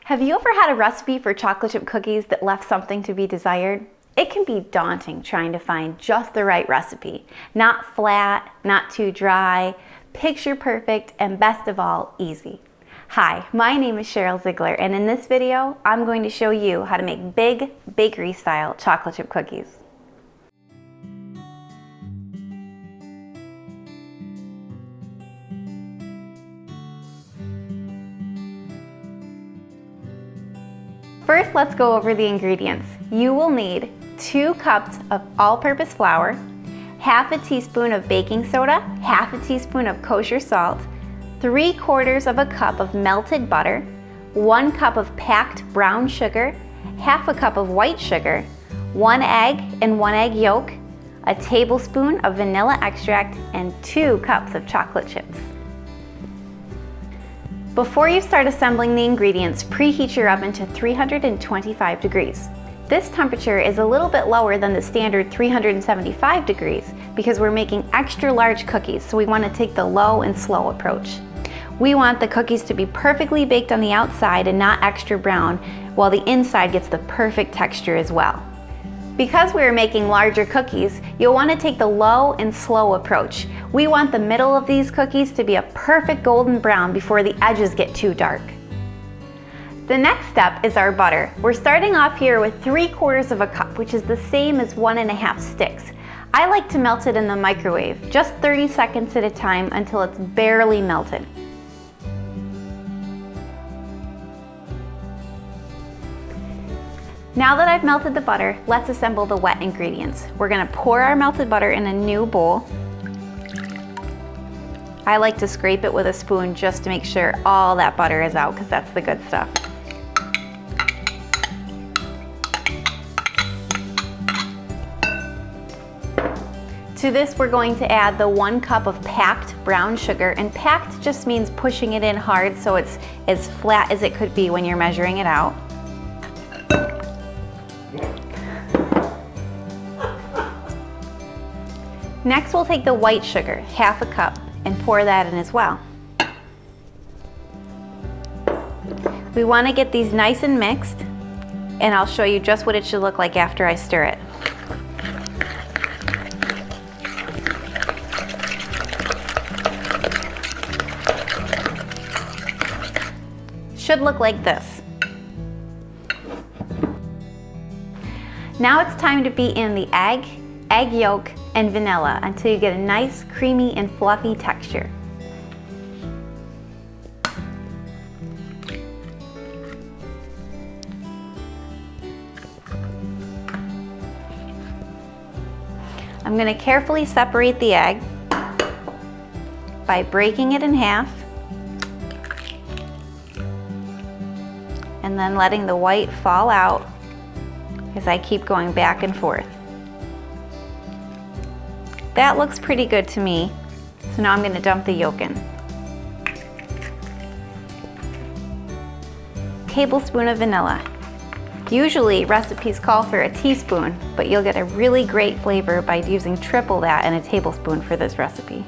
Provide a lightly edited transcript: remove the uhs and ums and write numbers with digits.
Have you ever had a recipe for chocolate chip cookies that left something to be desired? It can be daunting trying to find just the right recipe. Not flat, not too dry, picture perfect, and best of all, easy. Hi, my name is Cheryl Ziegler, and in this video, I'm going to show you how to make big bakery-style chocolate chip cookies. First, let's go over the ingredients. You will need 2 cups of all-purpose flour, half a teaspoon of baking soda, half a teaspoon of kosher salt, 3/4 of a cup of melted butter, 1 cup of packed brown sugar, half a cup of white sugar, 1 egg and 1 egg yolk, a tablespoon of vanilla extract, and 2 cups of chocolate chips. Before you start assembling the ingredients, preheat your oven to 325 degrees. This temperature is a little bit lower than the standard 375 degrees because we're making extra large cookies, so we want to take the low and slow approach. We want the cookies to be perfectly baked on the outside and not extra brown, while the inside gets the perfect texture as well. Because we are making larger cookies, you'll want to take the low and slow approach. We want the middle of these cookies to be a perfect golden brown before the edges get too dark. The next step is our butter. We're starting off here with 3/4 of a cup, which is the same as 1½ sticks. I like to melt it in the microwave, just 30 seconds at a time until it's barely melted. Now that I've melted the butter, let's assemble the wet ingredients. We're gonna pour our melted butter in a new bowl. I like to scrape it with a spoon just to make sure all that butter is out, because that's the good stuff. To this, we're going to add the 1 cup of packed brown sugar, and packed just means pushing it in hard so it's as flat as it could be when you're measuring it out. Next, we'll take the white sugar, half a cup, and pour that in as well. We want to get these nice and mixed, and I'll show you just what it should look like after I stir it. Should look like this. Now it's time to beat in the egg yolk, and vanilla until you get a nice creamy and fluffy texture. I'm going to carefully separate the egg by breaking it in half and then letting the white fall out as I keep going back and forth. That looks pretty good to me, so now I'm going to dump the yolk in. Tablespoon of vanilla. Usually recipes call for a teaspoon, but you'll get a really great flavor by using triple that in a tablespoon for this recipe.